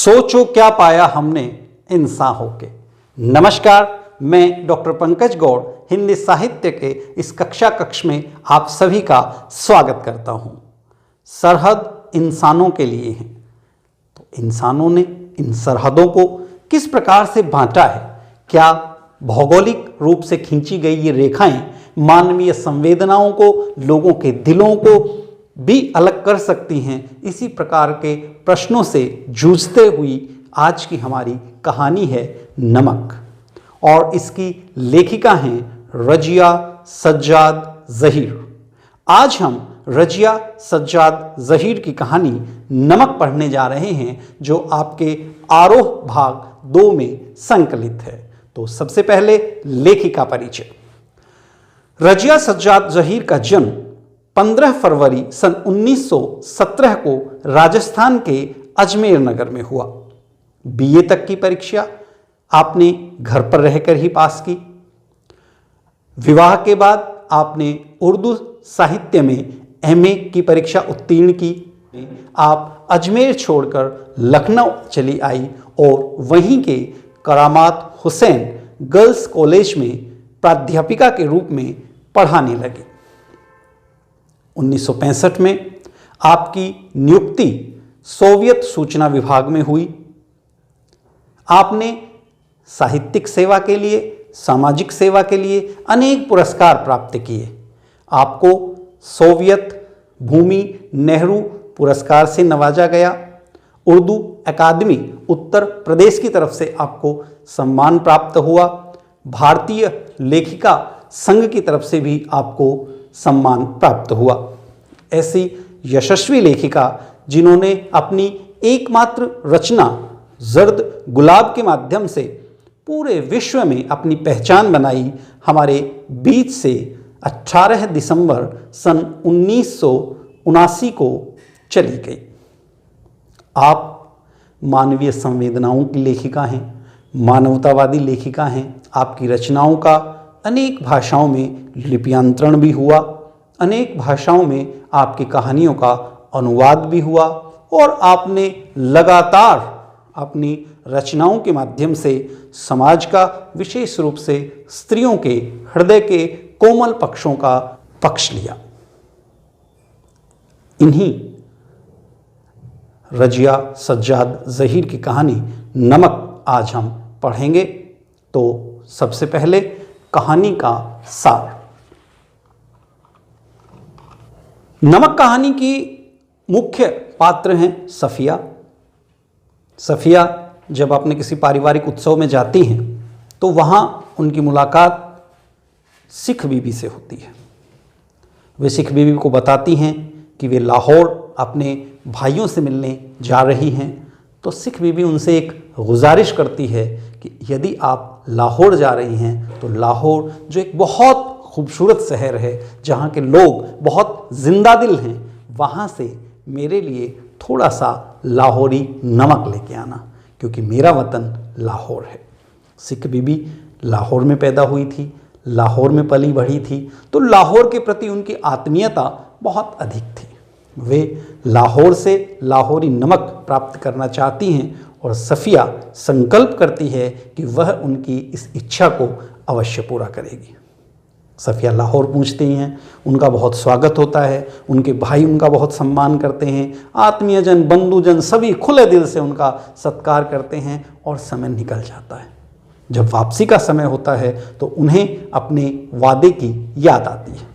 सोचो क्या पाया हमने इंसान होके। नमस्कार, मैं डॉक्टर पंकज गौड़ हिंदी साहित्य के इस कक्ष में आप सभी का स्वागत करता हूँ। सरहद इंसानों के लिए है, तो इंसानों ने इन सरहदों को किस प्रकार से बांटा है? क्या भौगोलिक रूप से खींची गई ये रेखाएं मानवीय संवेदनाओं को, लोगों के दिलों को भी अलग कर सकती हैं? इसी प्रकार के प्रश्नों से जूझते हुई आज की हमारी कहानी है नमक, और इसकी लेखिका हैं रजिया सज्जाद ज़हीर। आज हम रजिया सज्जाद ज़हीर की कहानी नमक पढ़ने जा रहे हैं, जो आपके आरोह भाग 2 में संकलित है। तो सबसे पहले लेखिका परिचय। रजिया सज्जाद ज़हीर का जन्म 15 फरवरी सन 1917 को राजस्थान के अजमेर नगर में हुआ। बीए तक की परीक्षा आपने घर पर रहकर ही पास की। विवाह के बाद आपने उर्दू साहित्य में एमए की परीक्षा उत्तीर्ण की। आप अजमेर छोड़कर लखनऊ चली आई और वहीं के करामात हुसैन गर्ल्स कॉलेज में प्राध्यापिका के रूप में पढ़ाने लगी। 1965 में आपकी नियुक्ति सोवियत सूचना विभाग में हुई। आपने साहित्यिक सेवा के लिए, सामाजिक सेवा के लिए अनेक पुरस्कार प्राप्त किए। आपको सोवियत भूमि नेहरू पुरस्कार से नवाजा गया। उर्दू अकादमी उत्तर प्रदेश की तरफ से आपको सम्मान प्राप्त हुआ। भारतीय लेखिका संघ की तरफ से भी आपको सम्मान प्राप्त हुआ। ऐसी यशस्वी लेखिका जिन्होंने अपनी एकमात्र रचना जर्द गुलाब के माध्यम से पूरे विश्व में अपनी पहचान बनाई, हमारे बीच से 18 दिसंबर सन 1979 को चली गई। आप मानवीय संवेदनाओं की लेखिका हैं, मानवतावादी लेखिका हैं। आपकी रचनाओं का अनेक भाषाओं में लिप्यांतरण भी हुआ, अनेक भाषाओं में आपकी कहानियों का अनुवाद भी हुआ, और आपने लगातार अपनी रचनाओं के माध्यम से समाज का, विशेष रूप से स्त्रियों के हृदय के कोमल पक्षों का पक्ष लिया। इन्हीं रजिया सज्जाद ज़हीर की कहानी नमक आज हम पढ़ेंगे। तो सबसे पहले कहानी का सार। नमक कहानी की मुख्य पात्र हैं सफ़िया। सफ़िया जब अपने किसी पारिवारिक उत्सव में जाती हैं तो वहाँ उनकी मुलाकात सिख बीबी से होती है। वे सिख बीबी को बताती हैं कि वे लाहौर अपने भाइयों से मिलने जा रही हैं। तो सिख बीबी उनसे एक गुजारिश करती है कि यदि आप लाहौर जा रही हैं तो लाहौर जो एक बहुत खूबसूरत शहर है, जहाँ के लोग बहुत जिंदा दिल हैं, वहाँ से मेरे लिए थोड़ा सा लाहौरी नमक लेके आना, क्योंकि मेरा वतन लाहौर है। सिख बीबी लाहौर में पैदा हुई थी, लाहौर में पली बढ़ी थी, तो लाहौर के प्रति उनकी आत्मीयता बहुत अधिक थी। वे लाहौर से लाहौरी नमक प्राप्त करना चाहती हैं, और सफ़िया संकल्प करती है कि वह उनकी इस इच्छा को अवश्य पूरा करेगी। सफ़िया लाहौर पहुंचती हैं, उनका बहुत स्वागत होता है, उनके भाई उनका बहुत सम्मान करते हैं, आत्मीयजन, बंधुजन सभी खुले दिल से उनका सत्कार करते हैं, और समय निकल जाता है। जब वापसी का समय होता है तो उन्हें अपने वादे की याद आती है।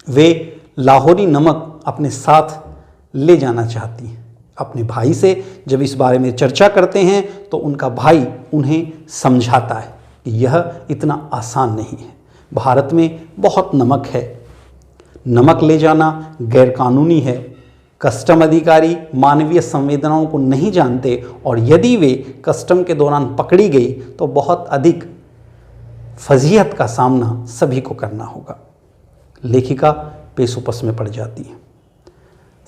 वे लाहौरी नमक अपने साथ ले जाना चाहती हैं। अपने भाई से जब इस बारे में चर्चा करते हैं तो उनका भाई उन्हें समझाता है कि यह इतना आसान नहीं है, भारत में बहुत नमक है, नमक ले जाना गैरकानूनी है, कस्टम अधिकारी मानवीय संवेदनाओं को नहीं जानते, और यदि वे कस्टम के दौरान पकड़ी गई तो बहुत अधिक फजीहत का सामना सभी को करना होगा। लेखिका पेशोपस में पड़ जाती है।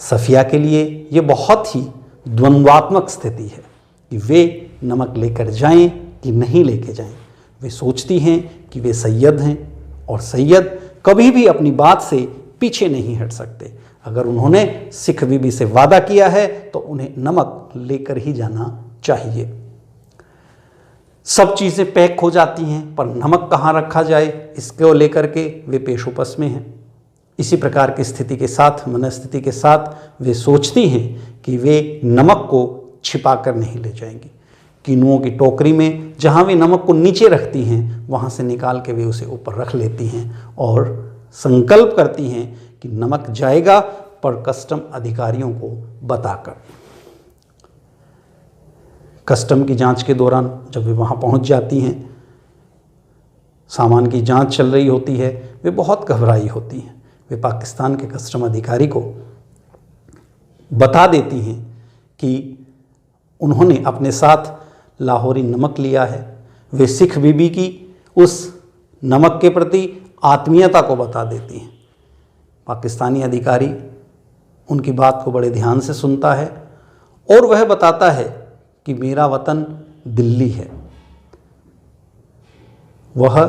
सफ़िया के लिए ये बहुत ही द्वंद्वात्मक स्थिति है कि वे नमक लेकर जाएं कि नहीं लेके जाएं। वे सोचती हैं कि वे सैयद हैं, और सैयद कभी भी अपनी बात से पीछे नहीं हट सकते। अगर उन्होंने सिख बीबी से वादा किया है तो उन्हें नमक लेकर ही जाना चाहिए। सब चीज़ें पैक हो जाती हैं, पर नमक कहाँ रखा जाए इसको लेकर के वे पेशोपस में हैं। इसी प्रकार की स्थिति के साथ, मनस्थिति के साथ वे सोचती हैं कि वे नमक को छिपा कर नहीं ले जाएंगी। किनुओं की टोकरी में जहाँ वे नमक को नीचे रखती हैं, वहाँ से निकाल के वे उसे ऊपर रख लेती हैं और संकल्प करती हैं कि नमक जाएगा, पर कस्टम अधिकारियों को बताकर। कस्टम की जांच के दौरान जब वे वहाँ पहुँच जाती हैं, सामान की जांच चल रही होती है, वे बहुत घबराई होती हैं। वे पाकिस्तान के कस्टम अधिकारी को बता देती हैं कि उन्होंने अपने साथ लाहौरी नमक लिया है। वे सिख बीबी की उस नमक के प्रति आत्मीयता को बता देती हैं। पाकिस्तानी अधिकारी उनकी बात को बड़े ध्यान से सुनता है और वह बताता है कि मेरा वतन दिल्ली है। वह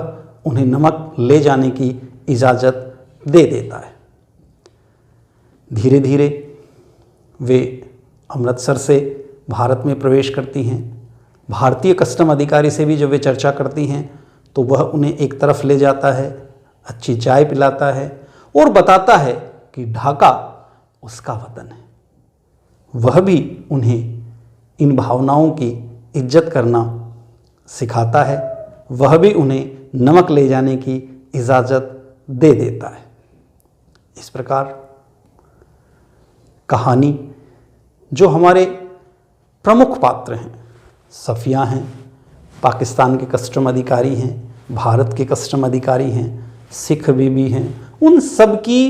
उन्हें नमक ले जाने की इजाज़त दे देता है। धीरे धीरे वे अमृतसर से भारत में प्रवेश करती हैं। भारतीय कस्टम अधिकारी से भी जब वे चर्चा करती हैं तो वह उन्हें एक तरफ ले जाता है, अच्छी चाय पिलाता है और बताता है कि ढाका उसका वतन है। वह भी उन्हें इन भावनाओं की इज्जत करना सिखाता है। वह भी उन्हें नमक ले जाने की इजाज़त दे देता है। इस प्रकार कहानी जो हमारे प्रमुख पात्र हैं, सफ़िया हैं, पाकिस्तान के कस्टम अधिकारी हैं, भारत के कस्टम अधिकारी हैं, सिख बीबी हैं, उन सब की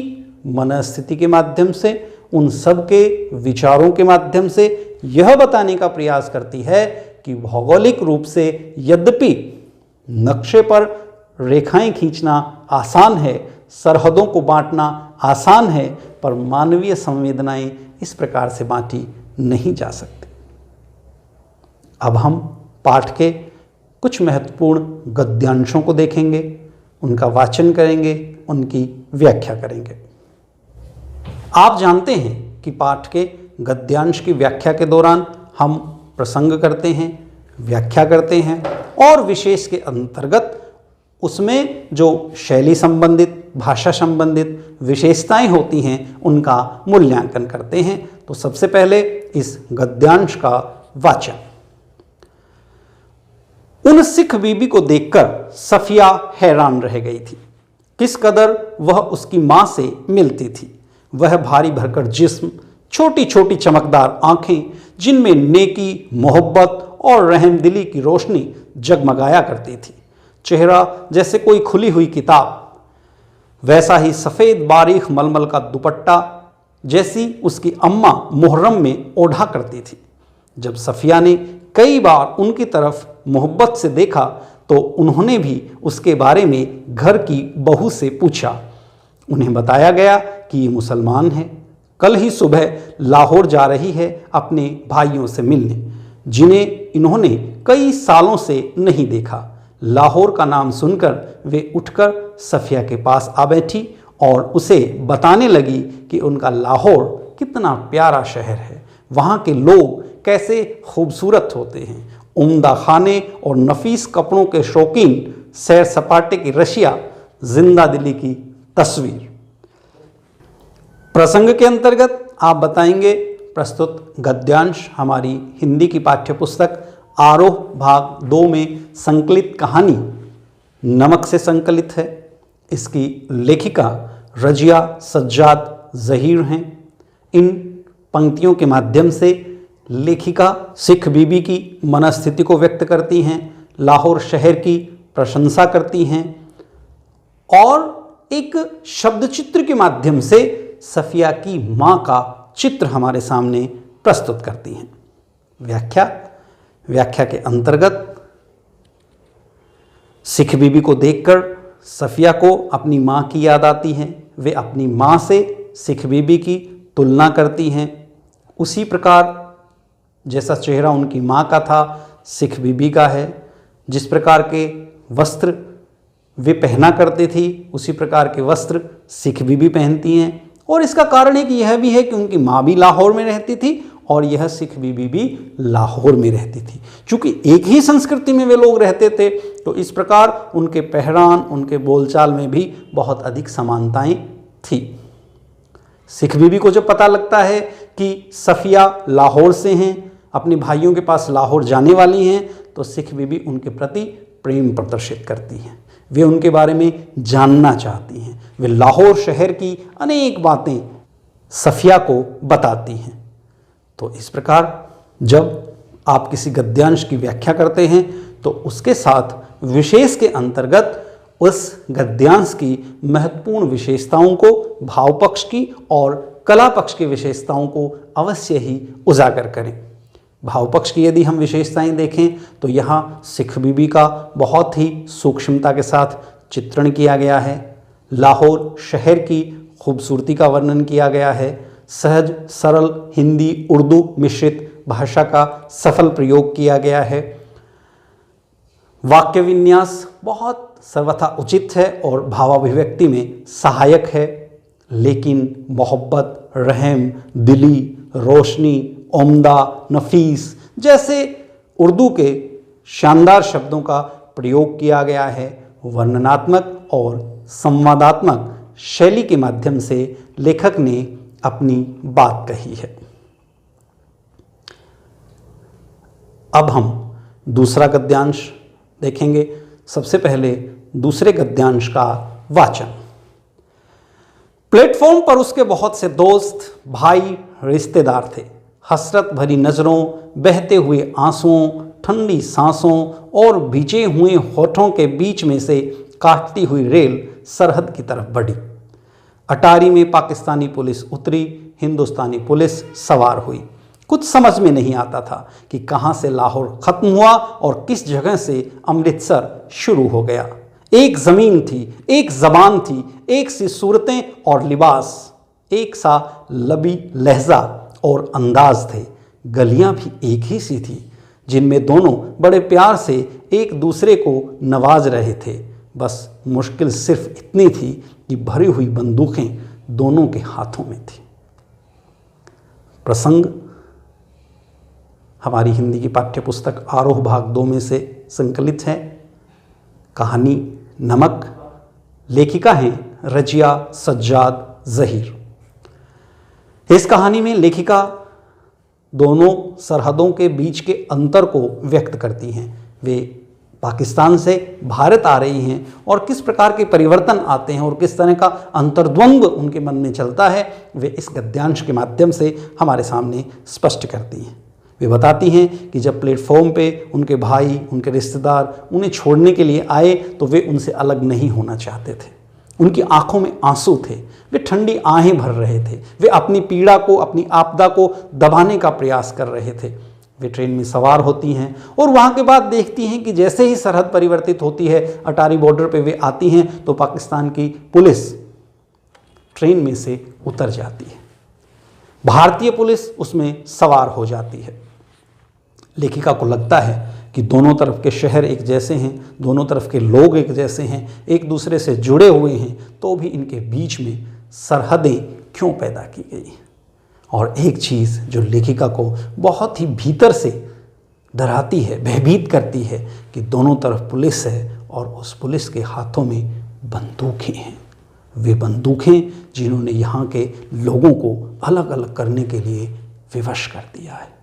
मनस्थिति के माध्यम से, उन सब के विचारों के माध्यम से यह बताने का प्रयास करती है कि भौगोलिक रूप से यद्यपि नक्शे पर रेखाएं खींचना आसान है, सरहदों को बांटना आसान है, पर मानवीय संवेदनाएं इस प्रकार से बांटी नहीं जा सकती। अब हम पाठ के कुछ महत्वपूर्ण गद्यांशों को देखेंगे, उनका वाचन करेंगे, उनकी व्याख्या करेंगे। आप जानते हैं कि पाठ के गद्यांश की व्याख्या के दौरान हम प्रसंग करते हैं, व्याख्या करते हैं और विशेष के अंतर्गत उसमें जो शैली संबंधित, भाषा संबंधित विशेषताएं होती हैं उनका मूल्यांकन करते हैं। तो सबसे पहले इस गद्यांश का वाचन। उन सिख बीबी को देखकर सफिया हैरान रह गई थी। किस कदर वह उसकी मां से मिलती थी। वह भारी भरकम जिस्म, छोटी छोटी चमकदार आंखें जिनमें नेकी, मोहब्बत और रहमदिली की रोशनी जगमगाया करती थी। चेहरा जैसे कोई खुली हुई किताब, वैसा ही सफ़ेद बारीक मलमल का दुपट्टा जैसी उसकी अम्मा मुहर्रम में ओढ़ा करती थी। जब सफ़िया ने कई बार उनकी तरफ मोहब्बत से देखा तो उन्होंने भी उसके बारे में घर की बहू से पूछा। उन्हें बताया गया कि ये मुसलमान है, कल ही सुबह लाहौर जा रही है अपने भाइयों से मिलने, जिन्हें इन्होंने कई सालों से नहीं देखा। लाहौर का नाम सुनकर वे उठकर सफ़िया के पास आ बैठी और उसे बताने लगी कि उनका लाहौर कितना प्यारा शहर है, वहाँ के लोग कैसे खूबसूरत होते हैं, उम्दा खाने और नफीस कपड़ों के शौकीन, सैर सपाटे की रशिया, जिंदा दिली की तस्वीर। प्रसंग के अंतर्गत आप बताएंगे प्रस्तुत गद्यांश हमारी हिंदी की पाठ्यपुस्तक आरोह भाग 2 में संकलित कहानी नमक से संकलित है। इसकी लेखिका रजिया सज्जाद ज़हीर हैं। इन पंक्तियों के माध्यम से लेखिका सिख बीबी की मनस्थिति को व्यक्त करती हैं, लाहौर शहर की प्रशंसा करती हैं और एक शब्द चित्र के माध्यम से सफ़िया की माँ का चित्र हमारे सामने प्रस्तुत करती हैं। व्याख्या के अंतर्गत सिख बीबी को देखकर सफ़िया को अपनी माँ की याद आती है। वे अपनी माँ से सिख बीबी की तुलना करती हैं। उसी प्रकार जैसा चेहरा उनकी माँ का था, सिख बीबी का है। जिस प्रकार के वस्त्र वे पहना करते थी उसी प्रकार के वस्त्र सिख बीबी पहनती हैं। और इसका कारण एक यह भी है कि उनकी माँ भी लाहौर में रहती थी और यह सिख बीबी भी लाहौर में रहती थी। चूँकि एक ही संस्कृति में वे लोग रहते थे तो इस प्रकार उनके पहरान, उनके बोलचाल में भी बहुत अधिक समानताएं थी। सिख बीबी को जब पता लगता है कि सफ़िया लाहौर से हैं, अपने भाइयों के पास लाहौर जाने वाली हैं, तो सिख बीबी उनके प्रति प्रेम प्रदर्शित करती हैं। वे उनके बारे में जानना चाहती हैं। वे लाहौर शहर की अनेक बातें सफ़िया को बताती हैं। तो इस प्रकार जब आप किसी गद्यांश की व्याख्या करते हैं तो उसके साथ विशेष के अंतर्गत उस गद्यांश की महत्वपूर्ण विशेषताओं को, भाव पक्ष की और कला पक्ष की विशेषताओं को अवश्य ही उजागर करें। भाव पक्ष की यदि हम विशेषताएं देखें तो यहाँ सिख बीबी का बहुत ही सूक्ष्मता के साथ चित्रण किया गया है। लाहौर शहर की खूबसूरती का वर्णन किया गया है। सहज सरल हिंदी उर्दू मिश्रित भाषा का सफल प्रयोग किया गया है। वाक्य विन्यास बहुत सर्वथा उचित है और भावाभिव्यक्ति में सहायक है, लेकिन मोहब्बत, रहम, दिली, रोशनी, उम्दा, नफीस जैसे उर्दू के शानदार शब्दों का प्रयोग किया गया है। वर्णनात्मक और संवादात्मक शैली के माध्यम से लेखक ने अपनी बात कही है। अब हम दूसरा गद्यांश देखेंगे। सबसे पहले दूसरे गद्यांश का वाचन। प्लेटफॉर्म पर उसके बहुत से दोस्त, भाई, रिश्तेदार थे। हसरत भरी नज़रों, बहते हुए आंसुओं, ठंडी सांसों और भिजे हुए होठों के बीच में से काटती हुई रेल सरहद की तरफ बढ़ी। अटारी में पाकिस्तानी पुलिस उतरी, हिंदुस्तानी पुलिस सवार हुई। कुछ समझ में नहीं आता था कि कहाँ से लाहौर ख़त्म हुआ और किस जगह से अमृतसर शुरू हो गया। एक ज़मीन थी, एक ज़बान थी, एक सी सूरतें और लिबास, एक सा लबी लहजा और अंदाज थे। गलियां भी एक ही सी थी जिनमें दोनों बड़े प्यार से एक दूसरे को नवाज रहे थे। बस मुश्किल सिर्फ इतनी थी कि भरी हुई बंदूकें दोनों के हाथों में थी। प्रसंग हमारी हिंदी की पाठ्यपुस्तक आरोह भाग 2 में से संकलित है। कहानी नमक। लेखिका हैं रजिया सज्जाद ज़हीर। इस कहानी में लेखिका दोनों सरहदों के बीच के अंतर को व्यक्त करती हैं। वे पाकिस्तान से भारत आ रही हैं और किस प्रकार के परिवर्तन आते हैं और किस तरह का अंतर्द्वंद्व उनके मन में चलता है, वे इस गद्यांश के माध्यम से हमारे सामने स्पष्ट करती हैं। वे बताती हैं कि जब प्लेटफॉर्म पे उनके भाई, उनके रिश्तेदार उन्हें छोड़ने के लिए आए तो वे उनसे अलग नहीं होना चाहते थे। उनकी आंखों में आंसू थे, वे ठंडी आहें भर रहे थे। वे अपनी पीड़ा को, अपनी आपदा को दबाने का प्रयास कर रहे थे। वे ट्रेन में सवार होती हैं और वहाँ के बाद देखती हैं कि जैसे ही सरहद परिवर्तित होती है, अटारी बॉर्डर पे वे आती हैं तो पाकिस्तान की पुलिस ट्रेन में से उतर जाती है। भारतीय पुलिस उसमें सवार हो जाती है। लेखिका को लगता है कि दोनों तरफ के शहर एक जैसे हैं, दोनों तरफ के लोग एक जैसे हैं, एक दूसरे से जुड़े हुए हैं, तो भी इनके बीच में सरहदें क्यों पैदा की गई। और एक चीज़ जो लेखिका को बहुत ही भीतर से डराती है, भयभीत करती है कि दोनों तरफ पुलिस है और उस पुलिस के हाथों में बंदूकें हैं। वे बंदूकें जिन्होंने यहाँ के लोगों को अलग अलग करने के लिए विवश कर दिया है।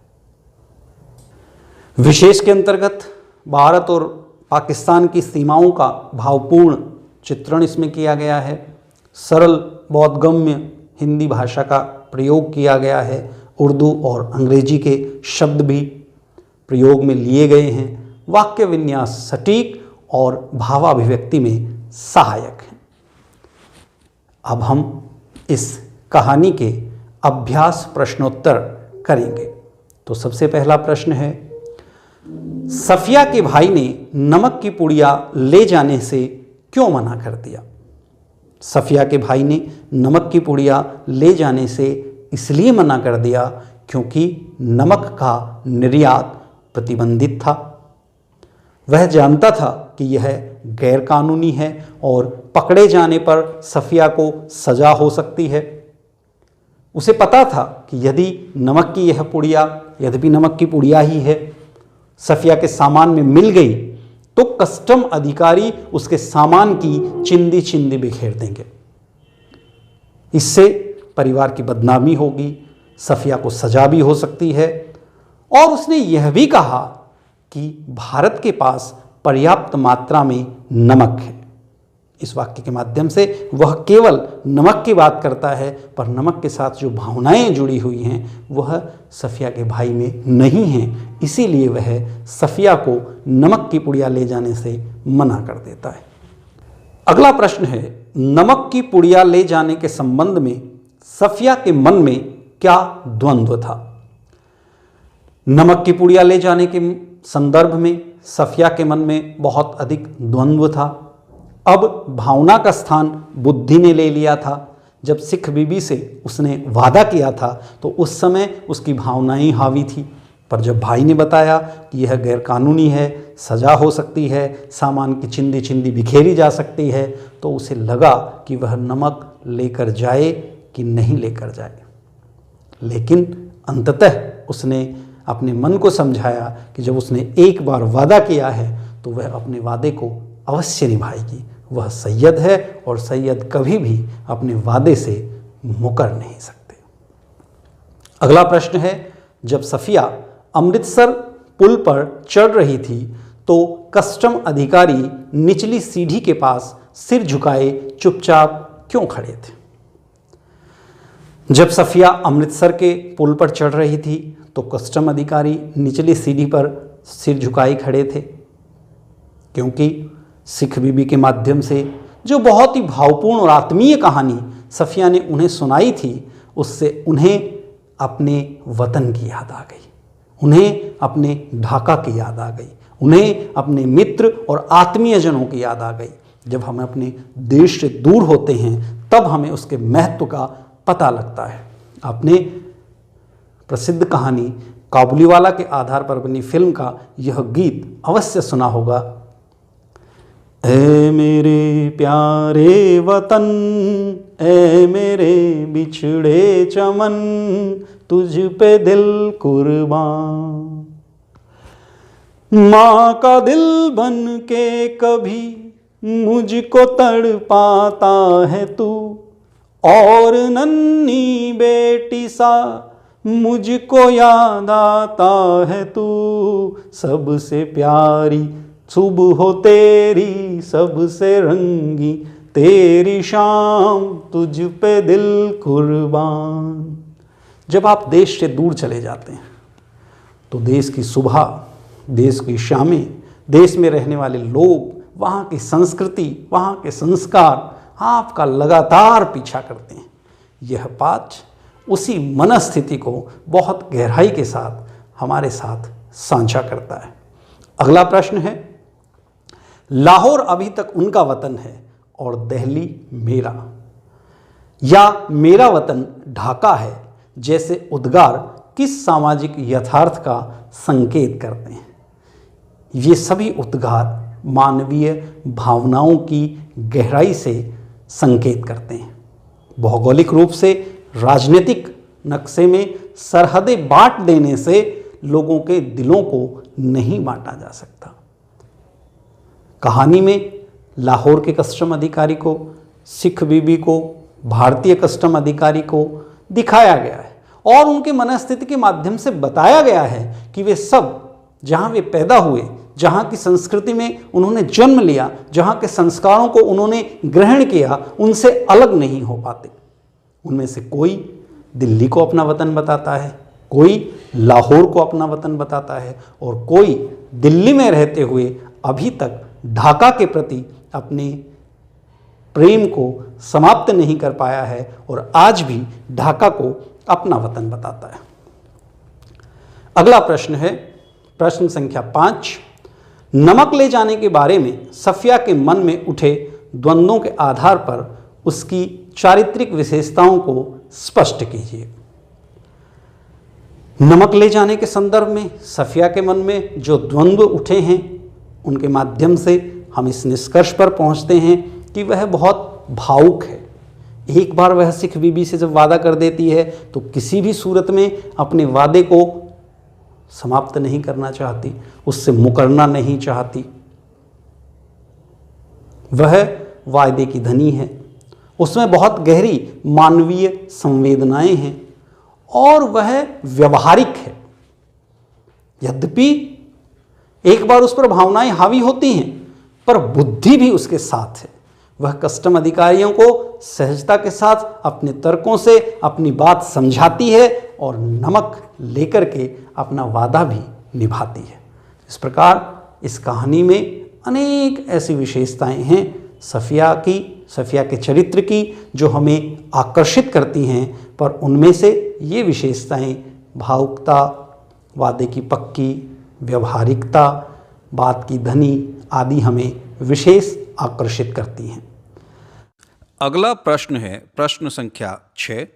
विशेष के अंतर्गत भारत और पाकिस्तान की सीमाओं का भावपूर्ण चित्रण इसमें किया गया है। सरल बोधगम्य हिंदी भाषा का प्रयोग किया गया है। उर्दू और अंग्रेजी के शब्द भी प्रयोग में लिए गए हैं। वाक्य विन्यास सटीक और भावाभिव्यक्ति में सहायक है। अब हम इस कहानी के अभ्यास प्रश्नोत्तर करेंगे। तो सबसे पहला प्रश्न है, सफिया के भाई ने नमक की पुड़िया ले जाने से क्यों मना कर दिया? सफिया के भाई ने नमक की पुड़िया ले जाने से इसलिए मना कर दिया क्योंकि नमक का निर्यात प्रतिबंधित था। वह जानता था कि यह गैरकानूनी है और पकड़े जाने पर सफिया को सजा हो सकती है। उसे पता था कि यदि नमक की यह पुड़िया, यद्यपि नमक की पुड़िया ही है, सफिया के सामान में मिल गई तो कस्टम अधिकारी उसके सामान की चिंदी चिंदी बिखेर देंगे। इससे परिवार की बदनामी होगी, सफिया को सजा भी हो सकती है। और उसने यह भी कहा कि भारत के पास पर्याप्त मात्रा में नमक है। इस वाक्य के माध्यम से वह केवल नमक की बात करता है, पर नमक के साथ जो भावनाएं जुड़ी हुई हैं वह सफिया के भाई में नहीं हैं। इसीलिए वह सफिया को नमक की पुड़िया ले जाने से मना कर देता है। अगला प्रश्न है, नमक की पुड़िया ले जाने के संबंध में सफिया के मन में क्या द्वंद्व था? नमक की पुड़िया ले जाने के संदर्भ में सफिया के मन में बहुत अधिक द्वंद्व था। अब भावना का स्थान बुद्धि ने ले लिया था। जब सिख बीबी से उसने वादा किया था तो उस समय उसकी भावनाएं हावी थी, पर जब भाई ने बताया कि यह गैरकानूनी है, सजा हो सकती है, सामान की चिंदी चिंदी बिखेरी जा सकती है, तो उसे लगा कि वह नमक लेकर जाए कि नहीं लेकर जाए। लेकिन अंततः उसने अपने मन को समझाया कि जब उसने एक बार वादा किया है तो वह अपने वादे को अवश्य निभाएगी। वह सैयद है और सैयद कभी भी अपने वादे से मुकर नहीं सकते। अगला प्रश्न है, जब सफिया अमृतसर पुल पर चढ़ रही थी तो कस्टम अधिकारी निचली सीढ़ी के पास सिर झुकाए चुपचाप क्यों खड़े थे? जब सफिया अमृतसर के पुल पर चढ़ रही थी तो कस्टम अधिकारी निचली सीढ़ी पर सिर झुकाए खड़े थे, क्योंकि सिख बीबी के माध्यम से जो बहुत ही भावपूर्ण और आत्मीय कहानी सफिया ने उन्हें सुनाई थी, उससे उन्हें अपने वतन की याद आ गई, उन्हें अपने ढाका की याद आ गई, उन्हें अपने मित्र और आत्मीयजनों की याद आ गई। जब हम अपने देश से दूर होते हैं तब हमें उसके महत्व का पता लगता है। आपने प्रसिद्ध कहानी काबुलीवाला के आधार पर बनी फिल्म का यह गीत अवश्य सुना होगा। ऐ मेरे प्यारे वतन, ऐ मेरे बिछड़े चमन, तुझ पे दिल कुर्बान। माँ का दिल बन के कभी मुझको तड़पाता है तू, और नन्ही बेटी सा मुझको याद आता है तू। सबसे प्यारी सुबह हो तेरी, सबसे रंगी तेरी शाम, तुझ पे दिल कुर्बान। जब आप देश से दूर चले जाते हैं तो देश की सुबह, देश की शामें, देश में रहने वाले लोग, वहाँ की संस्कृति, वहाँ के संस्कार आपका लगातार पीछा करते हैं। यह बात उसी मनस्थिति को बहुत गहराई के साथ हमारे साथ साझा करता है। अगला प्रश्न है, लाहौर अभी तक उनका वतन है और दिल्ली मेरा, या मेरा वतन ढाका है जैसे उद्गार किस सामाजिक यथार्थ का संकेत करते हैं? ये सभी उद्गार मानवीय भावनाओं की गहराई से संकेत करते हैं। भौगोलिक रूप से राजनीतिक नक्शे में सरहदें बांट देने से लोगों के दिलों को नहीं बांटा जा सकता। कहानी में लाहौर के कस्टम अधिकारी को, सिख बीबी को, भारतीय कस्टम अधिकारी को दिखाया गया है और उनके मनस्थिति के माध्यम से बताया गया है कि वे सब जहाँ वे पैदा हुए, जहाँ की संस्कृति में उन्होंने जन्म लिया, जहाँ के संस्कारों को उन्होंने ग्रहण किया, उनसे अलग नहीं हो पाते। उनमें से कोई दिल्ली को अपना वतन बताता है, कोई लाहौर को अपना वतन बताता है और कोई दिल्ली में रहते हुए अभी तक ढाका के प्रति अपने प्रेम को समाप्त नहीं कर पाया है और आज भी ढाका को अपना वतन बताता है। अगला प्रश्न है प्रश्न संख्या 5। नमक ले जाने के बारे में सफिया के मन में उठे द्वंद्वों के आधार पर उसकी चारित्रिक विशेषताओं को स्पष्ट कीजिए। नमक ले जाने के संदर्भ में सफिया के मन में जो द्वंद्व उठे हैं उनके माध्यम से हम इस निष्कर्ष पर पहुंचते हैं कि वह बहुत भावुक है। एक बार वह सिख बीबी से जब वादा कर देती है तो किसी भी सूरत में अपने वादे को समाप्त नहीं करना चाहती, उससे मुकरना नहीं चाहती। वह वायदे की धनी है, उसमें बहुत गहरी मानवीय संवेदनाएं हैं और वह व्यवहारिक है। यद्यपि एक बार उस पर भावनाएं हावी होती हैं, पर बुद्धि भी उसके साथ है। वह कस्टम अधिकारियों को सहजता के साथ अपने तर्कों से अपनी बात समझाती है और नमक लेकर के अपना वादा भी निभाती है। इस प्रकार इस कहानी में अनेक ऐसी विशेषताएं हैं सफिया के चरित्र की जो हमें आकर्षित करती हैं, पर उनमें से ये विशेषताएं भावुकता, वादे की पक्की, व्यवहारिकता, बात की धनी आदि हमें विशेष आकर्षित करती हैं। अगला प्रश्न है प्रश्न संख्या 6।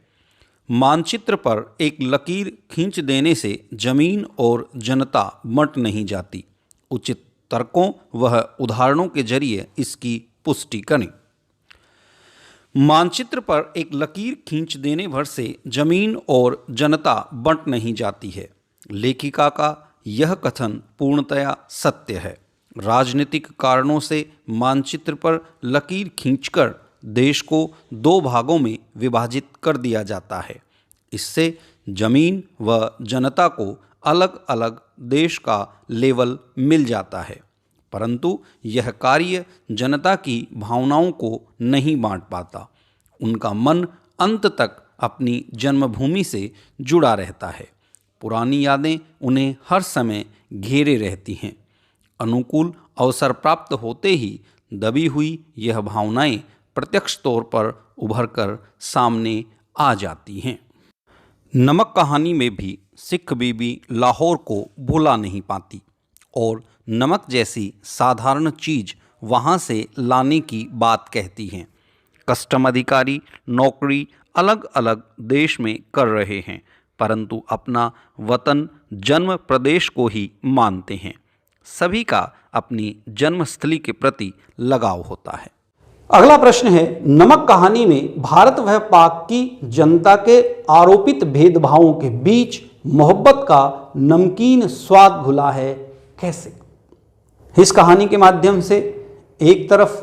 मानचित्र पर एक लकीर खींच देने से जमीन और जनता बंट नहीं जाती। उचित तर्कों व उदाहरणों के जरिए इसकी पुष्टि करें। मानचित्र पर एक लकीर खींच देने भर से जमीन और जनता बंट नहीं जाती है। लेखिका का यह कथन पूर्णतया सत्य है। राजनीतिक कारणों से मानचित्र पर लकीर खींचकर देश को 2 भागों में विभाजित कर दिया जाता है। इससे जमीन व जनता को अलग अलग देश का लेवल मिल जाता है, परंतु यह कार्य जनता की भावनाओं को नहीं बांट पाता। उनका मन अंत तक अपनी जन्मभूमि से जुड़ा रहता है। पुरानी यादें उन्हें हर समय घेरे रहती हैं। अनुकूल अवसर प्राप्त होते ही दबी हुई यह भावनाएं प्रत्यक्ष तौर पर उभरकर सामने आ जाती हैं। नमक कहानी में भी सिख बीबी लाहौर को भुला नहीं पाती और नमक जैसी साधारण चीज़ वहाँ से लाने की बात कहती हैं। कस्टम अधिकारी नौकरी अलग अलग देश में कर रहे हैं, परंतु अपना वतन जन्म प्रदेश को ही मानते हैं। सभी का अपनी जन्मस्थली के प्रति लगाव होता है। अगला प्रश्न है, नमक कहानी में भारत व पाक की जनता के आरोपित भेदभावों के बीच मोहब्बत का नमकीन स्वाद घुला है कैसे? इस कहानी के माध्यम से एक तरफ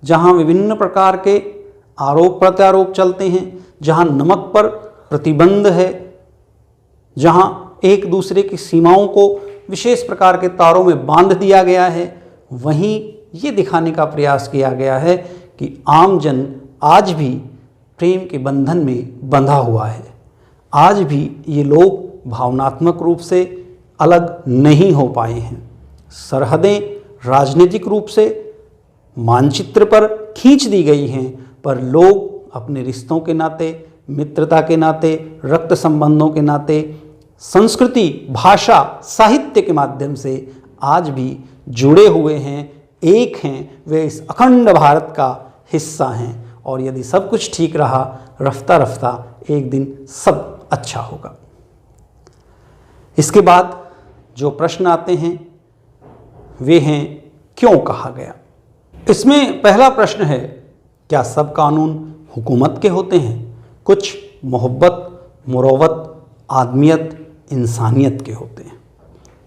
जहां विभिन्न प्रकार के आरोप प्रत्यारोप चलते हैं, जहां नमक पर प्रतिबंध है, जहां एक दूसरे की सीमाओं को विशेष प्रकार के तारों में बांध दिया गया है, वहीं ये दिखाने का प्रयास किया गया है कि आम जन आज भी प्रेम के बंधन में बंधा हुआ है। आज भी ये लोग भावनात्मक रूप से अलग नहीं हो पाए हैं। सरहदें राजनीतिक रूप से मानचित्र पर खींच दी गई हैं, पर लोग अपने रिश्तों के नाते, मित्रता के नाते, रक्त संबंधों के नाते, संस्कृति, भाषा, साहित्य के माध्यम से आज भी जुड़े हुए हैं, एक हैं। वे इस अखंड भारत का हिस्सा हैं और यदि सब कुछ ठीक रहा, रफ्ता रफ्ता एक दिन सब अच्छा होगा। इसके बाद जो प्रश्न आते हैं वे हैं क्यों कहा गया। इसमें पहला प्रश्न है, क्या सब कानून हुकूमत के होते हैं? कुछ मोहब्बत, मुरौवत, आदमियत, इंसानियत के होते हैं।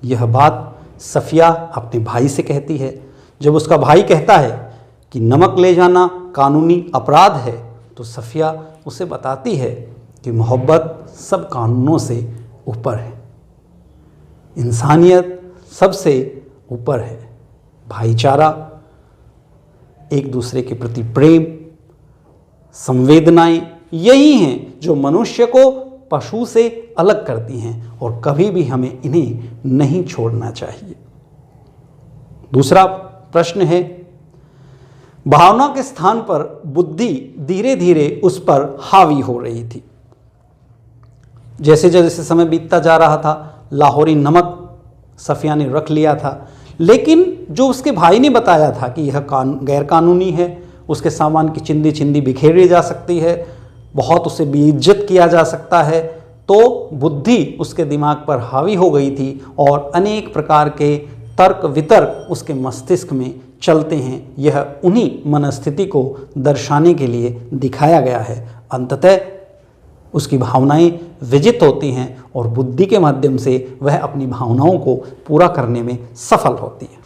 यह बात सफिया अपने भाई से कहती है। जब उसका भाई कहता है कि नमक ले जाना कानूनी अपराध है, तो सफिया उसे बताती है कि मोहब्बत सब कानूनों से ऊपर है, इंसानियत सबसे ऊपर है, भाईचारा, एक दूसरे के प्रति प्रेम, संवेदनाएं, यही हैं जो मनुष्य को पशु से अलग करती हैं और कभी भी हमें इन्हें नहीं छोड़ना चाहिए। दूसरा प्रश्न है, भावना के स्थान पर बुद्धि धीरे धीरे उस पर हावी हो रही थी। जैसे जैसे समय बीतता जा रहा था, लाहौरी नमक सफिया ने रख लिया था, लेकिन जो उसके भाई ने बताया था कि यह गैर कानूनी है, उसके सामान की चिंदी चिंदी बिखेरी जा सकती है, बहुत उसे बेइज्जत किया जा सकता है, तो बुद्धि उसके दिमाग पर हावी हो गई थी और अनेक प्रकार के तर्क वितर्क उसके मस्तिष्क में चलते हैं। यह उन्हीं मनस्थिति को दर्शाने के लिए दिखाया गया है। अंततः उसकी भावनाएं विजित होती हैं और बुद्धि के माध्यम से वह अपनी भावनाओं को पूरा करने में सफल होती है।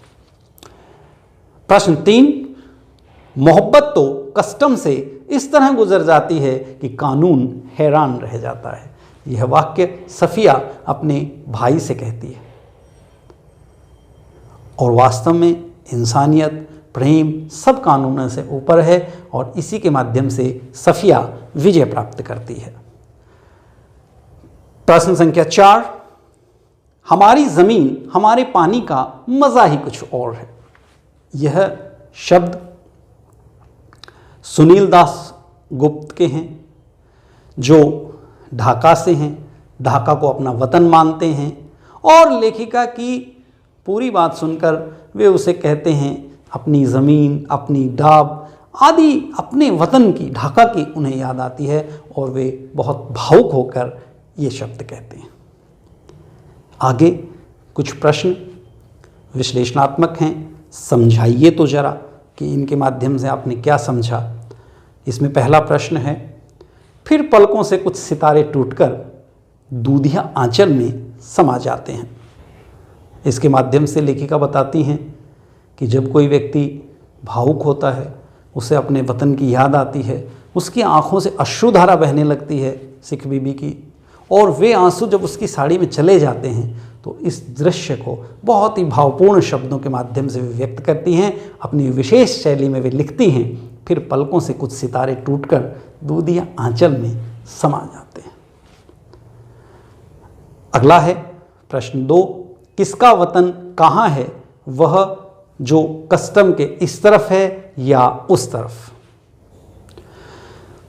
प्रश्न 3, मोहब्बत तो कस्टम से इस तरह गुजर जाती है कि कानून हैरान रह जाता है। यह वाक्य सफिया अपने भाई से कहती है और वास्तव में इंसानियत, प्रेम सब कानूनों से ऊपर है और इसी के माध्यम से सफिया विजय प्राप्त करती है। प्रश्न संख्या 4, हमारी ज़मीन हमारे पानी का मज़ा ही कुछ और है। यह शब्द सुनील दास गुप्त के हैं, जो ढाका से हैं, ढाका को अपना वतन मानते हैं और लेखिका की पूरी बात सुनकर वे उसे कहते हैं अपनी ज़मीन, अपनी डाब आदि अपने वतन की, ढाका की उन्हें याद आती है और वे बहुत भावुक होकर ये शब्द कहते हैं। आगे कुछ प्रश्न विश्लेषणात्मक हैं, समझाइए तो जरा कि इनके माध्यम से आपने क्या समझा। इसमें पहला प्रश्न है, फिर पलकों से कुछ सितारे टूटकर दूधिया आंचल में समा जाते हैं। इसके माध्यम से लेखिका बताती हैं कि जब कोई व्यक्ति भावुक होता है, उसे अपने वतन की याद आती है, उसकी आंखों से अश्रुधारा बहने लगती है सिख बीबी की, और वे आंसू जब उसकी साड़ी में चले जाते हैं तो इस दृश्य को बहुत ही भावपूर्ण शब्दों के माध्यम से वे व्यक्त करती हैं। अपनी विशेष शैली में वे लिखती हैं, फिर पलकों से कुछ सितारे टूटकर दूधिया आंचल में समा जाते हैं। अगला है प्रश्न 2, किसका वतन कहाँ है, वह जो कस्टम के इस तरफ है या उस तरफ।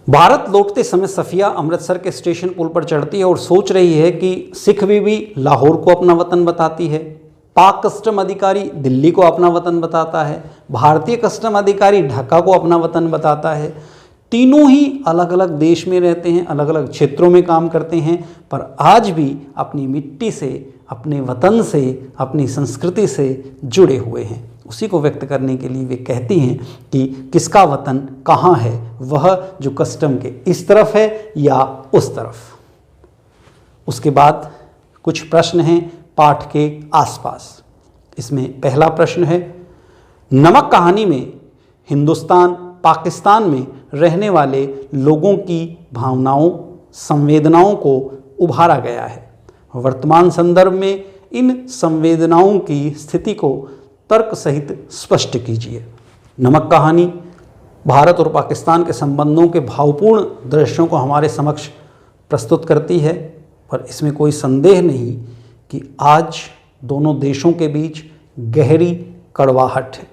भारत लौटते समय सफिया अमृतसर के स्टेशन पुल पर चढ़ती है और सोच रही है कि सिख बीबी लाहौर को अपना वतन बताती है, पाक कस्टम अधिकारी दिल्ली को अपना वतन बताता है, भारतीय कस्टम अधिकारी ढाका को अपना वतन बताता है। तीनों ही अलग अलग देश में रहते हैं, अलग अलग क्षेत्रों में काम करते हैं, पर आज भी अपनी मिट्टी से, अपने वतन से, अपनी संस्कृति से जुड़े हुए हैं। उसी को व्यक्त करने के लिए वे कहती हैं कि किसका वतन कहाँ है, वह जो कस्टम के इस तरफ है या उस तरफ। उसके बाद कुछ प्रश्न हैं पाठ के आसपास। इसमें पहला प्रश्न है, नमक कहानी में हिंदुस्तान पाकिस्तान में रहने वाले लोगों की भावनाओं, संवेदनाओं को उभारा गया है। वर्तमान संदर्भ में इन संवेदनाओं की स्थिति को तर्क सहित स्पष्ट कीजिए। नमक कहानी भारत और पाकिस्तान के संबंधों के भावपूर्ण दृश्यों को हमारे समक्ष प्रस्तुत करती है, पर इसमें कोई संदेह नहीं कि आज दोनों देशों के बीच गहरी कड़वाहट है।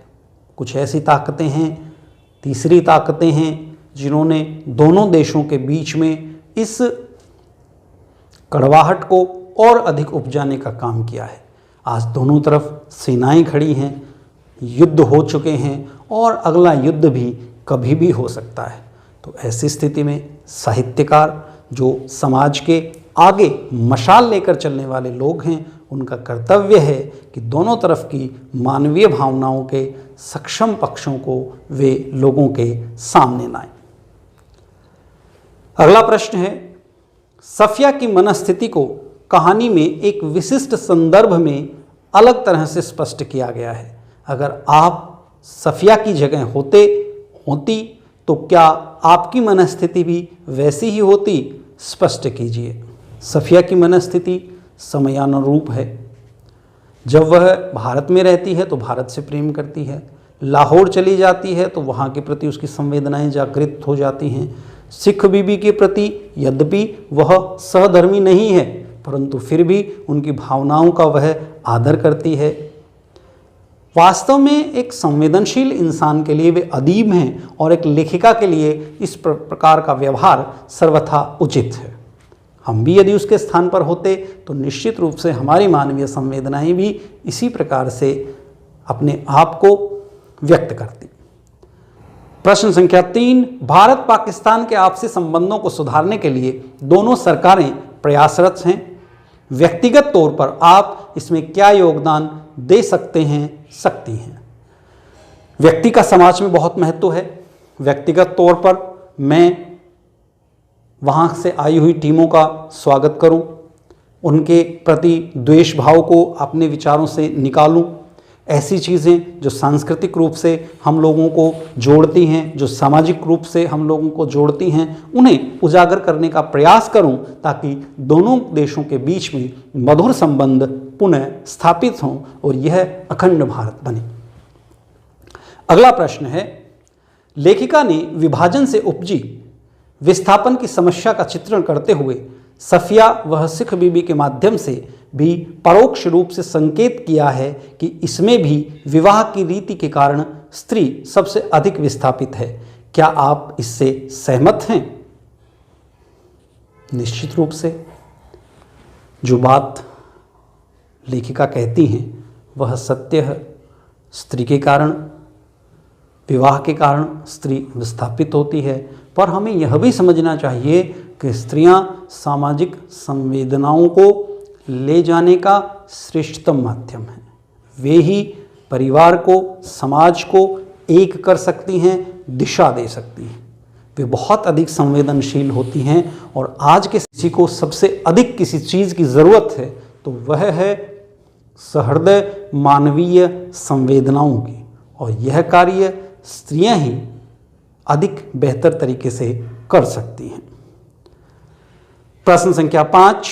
कुछ ऐसी ताकतें हैं, तीसरी ताकतें हैं, जिन्होंने दोनों देशों के बीच में इस कड़वाहट को और अधिक उपजाने का काम किया है। आज दोनों तरफ सेनाएं खड़ी हैं, युद्ध हो चुके हैं और अगला युद्ध भी कभी भी हो सकता है। तो ऐसी स्थिति में साहित्यकार, जो समाज के आगे मशाल लेकर चलने वाले लोग हैं, उनका कर्तव्य है कि दोनों तरफ की मानवीय भावनाओं के सक्षम पक्षों को वे लोगों के सामने लाएं। अगला प्रश्न है, सफिया की मनस्थिति को कहानी में एक विशिष्ट संदर्भ में अलग तरह से स्पष्ट किया गया है। अगर आप सफिया की जगह होती तो क्या आपकी मनस्थिति भी वैसी ही होती? स्पष्ट कीजिए। सफिया की मनस्थिति समयानुरूप है। जब वह भारत में रहती है तो भारत से प्रेम करती है, लाहौर चली जाती है तो वहाँ के प्रति उसकी संवेदनाएं जागृत हो जाती हैं। सिख बीबी के प्रति यद्यपि वह सहधर्मी नहीं है, परंतु फिर भी उनकी भावनाओं का वह आदर करती है। वास्तव में एक संवेदनशील इंसान के लिए वे अदीब हैं और एक लेखिका के लिए इस प्रकार का व्यवहार सर्वथा उचित है। हम भी यदि उसके स्थान पर होते तो निश्चित रूप से हमारी मानवीय संवेदनाएं भी इसी प्रकार से अपने आप को व्यक्त करती। प्रश्न संख्या 3, भारत पाकिस्तान के आपसी संबंधों को सुधारने के लिए दोनों सरकारें प्रयासरत हैं। व्यक्तिगत तौर पर आप इसमें क्या योगदान दे सकते हैं, सकती हैं। व्यक्ति का समाज में बहुत महत्व है। व्यक्तिगत तौर पर मैं वहाँ से आई हुई टीमों का स्वागत करूं, उनके प्रति द्वेष भाव को अपने विचारों से निकालूं। ऐसी चीज़ें जो सांस्कृतिक रूप से हम लोगों को जोड़ती हैं, जो सामाजिक रूप से हम लोगों को जोड़ती हैं, उन्हें उजागर करने का प्रयास करूं ताकि दोनों देशों के बीच में मधुर संबंध पुनः स्थापित हों और यह अखंड भारत बने। अगला प्रश्न है, लेखिका ने विभाजन से उपजी विस्थापन की समस्या का चित्रण करते हुए सफिया व सिख बीबी के माध्यम से भी परोक्ष रूप से संकेत किया है कि इसमें भी विवाह की रीति के कारण स्त्री सबसे अधिक विस्थापित है। क्या आप इससे सहमत हैं? निश्चित रूप से जो बात लेखिका कहती हैं वह सत्य है। स्त्री के कारण, विवाह के कारण स्त्री विस्थापित होती है, पर हमें यह भी समझना चाहिए कि स्त्रियां सामाजिक संवेदनाओं को ले जाने का श्रेष्ठतम माध्यम है। वे ही परिवार को, समाज को एक कर सकती हैं, दिशा दे सकती हैं। वे बहुत अधिक संवेदनशील होती हैं और आज के किसी को सबसे अधिक किसी चीज़ की ज़रूरत है तो वह है सहृदय मानवीय संवेदनाओं की, और यह कार्य स्त्रियां ही अधिक बेहतर तरीके से कर सकती हैं। प्रश्न संख्या 5,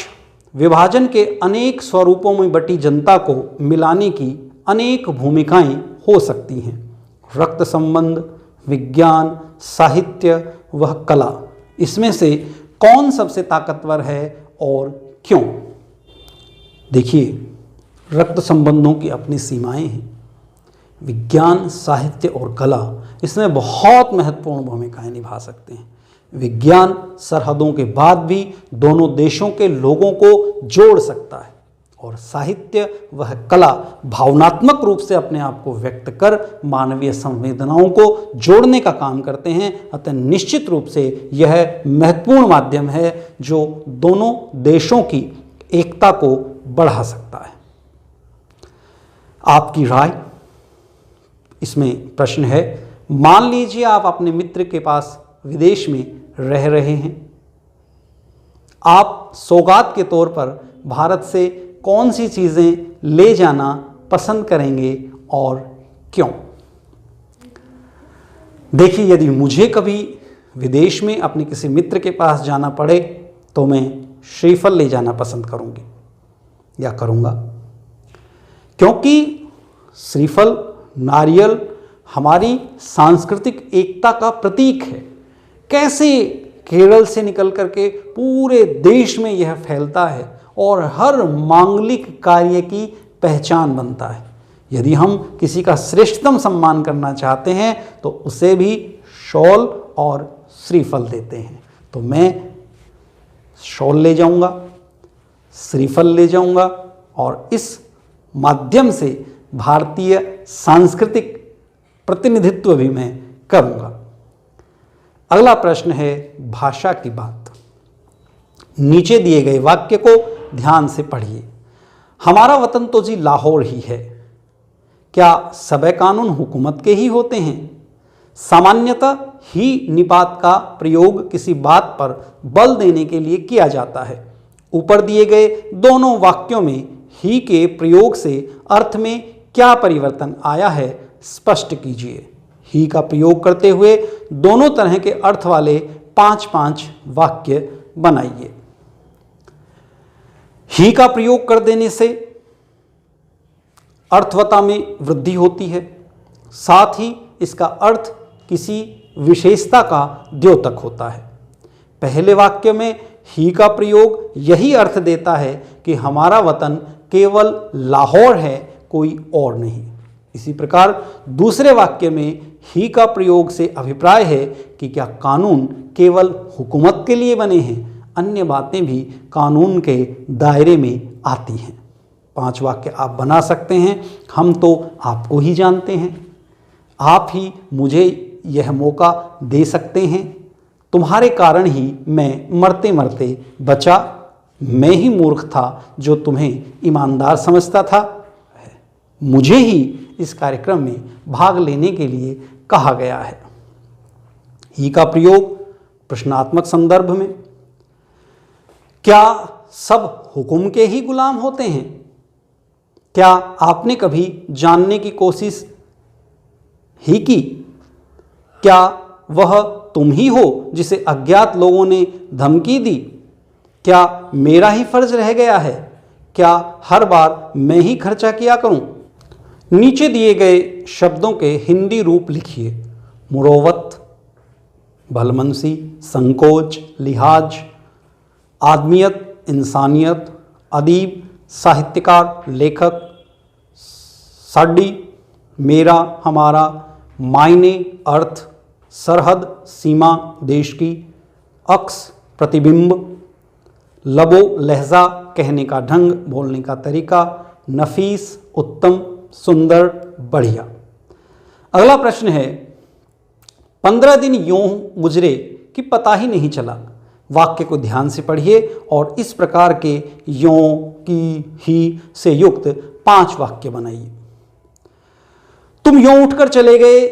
विभाजन के अनेक स्वरूपों में बटी जनता को मिलाने की अनेक भूमिकाएं हो सकती हैं। रक्त संबंध, विज्ञान, साहित्य व कला, इसमें से कौन सबसे ताकतवर है और क्यों? देखिए, रक्त संबंधों की अपनी सीमाएं हैं। विज्ञान, साहित्य और कला इसमें बहुत महत्वपूर्ण भूमिकाएं निभा सकते हैं। विज्ञान सरहदों के बाद भी दोनों देशों के लोगों को जोड़ सकता है, और साहित्य वह कला भावनात्मक रूप से अपने आप को व्यक्त कर मानवीय संवेदनाओं को जोड़ने का काम करते हैं। अतः निश्चित रूप से यह महत्वपूर्ण माध्यम है जो दोनों देशों की एकता को बढ़ा सकता है। आपकी राय इसमें प्रश्न है, मान लीजिए आप अपने मित्र के पास विदेश में रह रहे हैं। आप सौगात के तौर पर भारत से कौन सी चीज़ें ले जाना पसंद करेंगे और क्यों? देखिए, यदि मुझे कभी विदेश में अपने किसी मित्र के पास जाना पड़े तो मैं श्रीफल ले जाना पसंद करूंगी या करूंगा, क्योंकि श्रीफल, नारियल हमारी सांस्कृतिक एकता का प्रतीक है। कैसे केरल से निकल करके पूरे देश में यह फैलता है और हर मांगलिक कार्य की पहचान बनता है। यदि हम किसी का श्रेष्ठतम सम्मान करना चाहते हैं तो उसे भी शॉल और श्रीफल देते हैं। तो मैं शॉल ले जाऊंगा, श्रीफल ले जाऊंगा और इस माध्यम से भारतीय सांस्कृतिक प्रतिनिधित्व भी मैं करूंगा। अगला प्रश्न है भाषा की बात। नीचे दिए गए वाक्य को ध्यान से पढ़िए। हमारा वतन तो जी लाहौर ही है। क्या सबै कानून हुकूमत के ही होते हैं? सामान्यतः ही निपात का प्रयोग किसी बात पर बल देने के लिए किया जाता है। ऊपर दिए गए दोनों वाक्यों में ही के प्रयोग से अर्थ में क्या परिवर्तन आया है, स्पष्ट कीजिए। ही का प्रयोग करते हुए दोनों तरह के अर्थ वाले 5-5 वाक्य बनाइए। ही का प्रयोग कर देने से अर्थवता में वृद्धि होती है, साथ ही इसका अर्थ किसी विशेषता का द्योतक होता है। पहले वाक्य में ही का प्रयोग यही अर्थ देता है कि हमारा वतन केवल लाहौर है, कोई और नहीं। इसी प्रकार दूसरे वाक्य में ही का प्रयोग से अभिप्राय है कि क्या कानून केवल हुकूमत के लिए बने हैं, अन्य बातें भी कानून के दायरे में आती हैं। 5 वाक्य आप बना सकते हैं। हम तो आपको ही जानते हैं, आप ही मुझे यह मौका दे सकते हैं। तुम्हारे कारण ही मैं मरते मरते बचा। मैं ही मूर्ख था जो तुम्हें ईमानदार समझता था। मुझे ही इस कार्यक्रम में भाग लेने के लिए कहा गया है। ही का प्रयोग प्रश्नात्मक संदर्भ में। क्या सब हुक्म के ही गुलाम होते हैं? क्या आपने कभी जानने की कोशिश ही की? क्या वह तुम ही हो जिसे अज्ञात लोगों ने धमकी दी? क्या मेरा ही फर्ज रह गया है? क्या हर बार मैं ही खर्चा किया करूं? नीचे दिए गए शब्दों के हिंदी रूप लिखिए। मुरोवत, भलमनसी, संकोच, लिहाज, आदमियत, इंसानियत, अदीब, साहित्यकार, लेखक, साडी, मेरा, हमारा, मायने, अर्थ, सरहद, सीमा, देश की, अक्स, प्रतिबिंब, लबो, लहजा, कहने का ढंग, बोलने का तरीका, नफीस, उत्तम, सुंदर, बढ़िया। अगला प्रश्न है, 15 दिन यूं गुजरे कि पता ही नहीं चला। वाक्य को ध्यान से पढ़िए और इस प्रकार के यों, की, ही से युक्त 5 वाक्य बनाइए। तुम यूं उठकर चले गए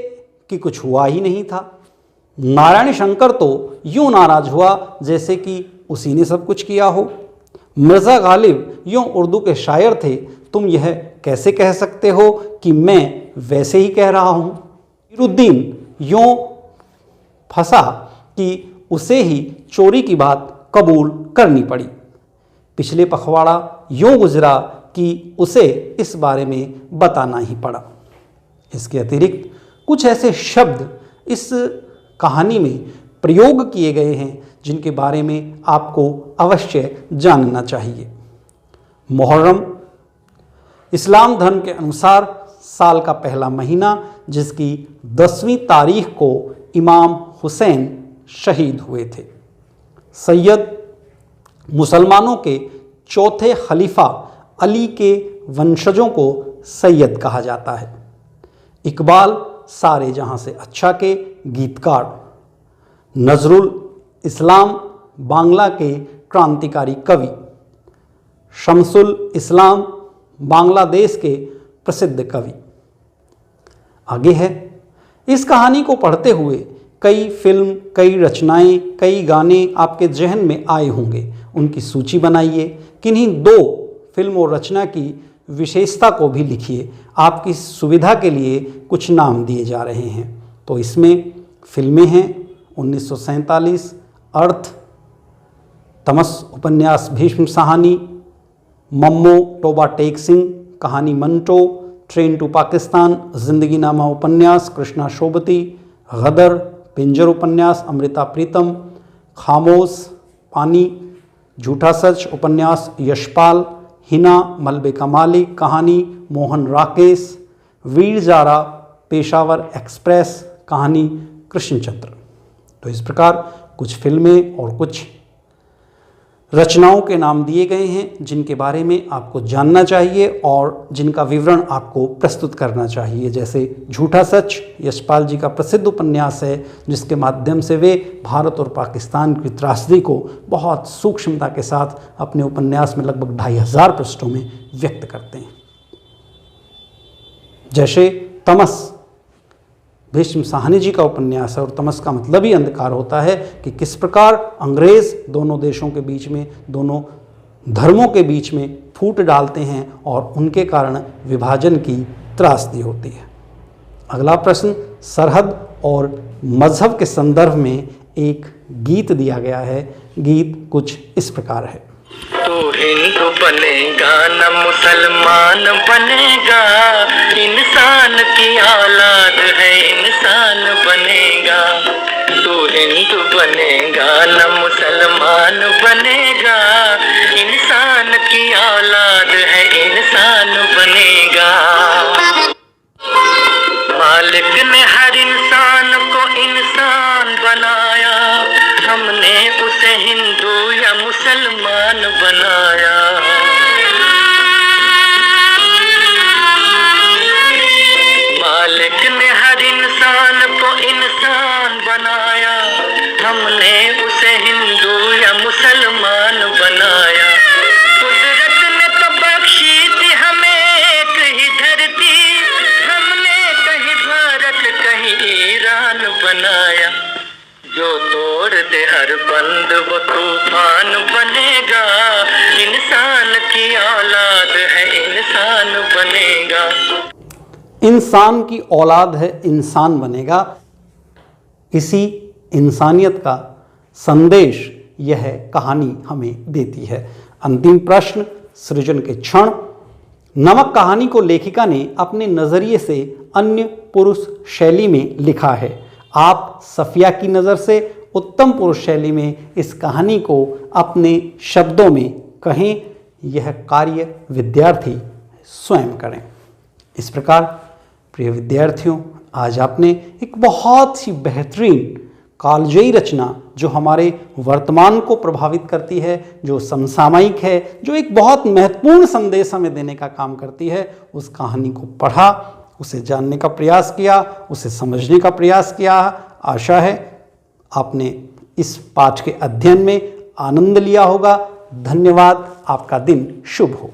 कि कुछ हुआ ही नहीं था। नारायण शंकर तो यूं नाराज हुआ जैसे कि उसी ने सब कुछ किया हो। मिर्ज़ा गालिब यूं उर्दू के शायर थे, तुम यह कैसे कह सकते हो कि मैं वैसे ही कह रहा हूँ। मीरुद्दीन यूं फंसा कि उसे ही चोरी की बात कबूल करनी पड़ी। पिछले पखवाड़ा यूं गुजरा कि उसे इस बारे में बताना ही पड़ा। इसके अतिरिक्त कुछ ऐसे शब्द इस कहानी में प्रयोग किए गए हैं जिनके बारे में आपको अवश्य जानना चाहिए। मुहर्रम इस्लाम धर्म के अनुसार साल का पहला महीना, जिसकी 10वीं तारीख को इमाम हुसैन शहीद हुए थे। सैयद मुसलमानों के चौथे खलीफा अली के वंशजों को सैयद कहा जाता है। इकबाल सारे जहां से अच्छा के गीतकार। नजरुल इस्लाम बांग्ला के क्रांतिकारी कवि। शमसुल इस्लाम बांग्लादेश के प्रसिद्ध कवि। आगे है, इस कहानी को पढ़ते हुए कई फिल्म, कई रचनाएं, कई गाने आपके जहन में आए होंगे। उनकी सूची बनाइए। किन्हीं 2 फिल्म और रचना की विशेषता को भी लिखिए। आपकी सुविधा के लिए कुछ नाम दिए जा रहे हैं। तो इसमें फिल्में हैं 1947 अर्थ, तमस उपन्यास भीष्म साहनी, मम्मो टोबा टेक सिंह कहानी मंटो, ट्रेन टू पाकिस्तान जिंदगी नामा उपन्यास कृष्णा शोभती, गदर पिंजर उपन्यास अमृता प्रीतम, खामोश पानी, झूठा सच उपन्यास यशपाल, हिना मलबे का मालिक कहानी मोहन राकेश, वीर जारा पेशावर एक्सप्रेस कहानी कृष्णचंद्र। तो इस प्रकार कुछ फिल्में और कुछ रचनाओं के नाम दिए गए हैं जिनके बारे में आपको जानना चाहिए और जिनका विवरण आपको प्रस्तुत करना चाहिए। जैसे झूठा सच यशपाल जी का प्रसिद्ध उपन्यास है, जिसके माध्यम से वे भारत और पाकिस्तान की त्रासदी को बहुत सूक्ष्मता के साथ अपने उपन्यास में लगभग 2500 पृष्ठों में व्यक्त करते हैं। जैसे तमस भीष्म साहनी जी का उपन्यास है और तमस का मतलब ही अंधकार होता है कि किस प्रकार अंग्रेज दोनों देशों के बीच में, दोनों धर्मों के बीच में फूट डालते हैं और उनके कारण विभाजन की त्रासदी होती है। अगला प्रश्न, सरहद और मजहब के संदर्भ में एक गीत दिया गया है। गीत कुछ इस प्रकार है। तू हिंदू बनेगा न मुसलमान बनेगा, इंसान की औलाद है इंसान बनेगा। तू हिंदू बनेगा न मुसलमान बनेगा, इंसान की औलाद है इंसान बनेगा। मालिक ने हर इंसान को इंसान बनाया, हमने उसे हिंदू या मुसलमान बनाया। मालिक ने हर इंसान को इंसान बनाया, हमने उसे हिंदू या मुसलमान बनाया। कुदरत ने तो बख्शी थी हमें एक ही धरती, कर दे हर बंद वो तूफान बनेगा। इंसान की औलाद है इंसान बनेगा। इंसान की औलाद है इंसान बनेगा। इसी इंसानियत का संदेश यह कहानी हमें देती है। अंतिम प्रश्न, सृजन के क्षण। नमक कहानी को लेखिका ने अपने नज़रिए से अन्य पुरुष शैली में लिखा है। आप सफिया की नज़र से उत्तम पुरुष शैली में इस कहानी को अपने शब्दों में कहें। यह कार्य विद्यार्थी स्वयं करें। इस प्रकार प्रिय विद्यार्थियों, आज आपने एक बहुत ही बेहतरीन कालजयी रचना जो हमारे वर्तमान को प्रभावित करती है, जो समसामयिक है, जो एक बहुत महत्वपूर्ण संदेश हमें देने का काम करती है, उस कहानी को पढ़ा, उसे जानने का प्रयास किया, उसे समझने का प्रयास किया। आशा है आपने इस पाठ के अध्ययन में आनंद लिया होगा। धन्यवाद। आपका दिन शुभ हो।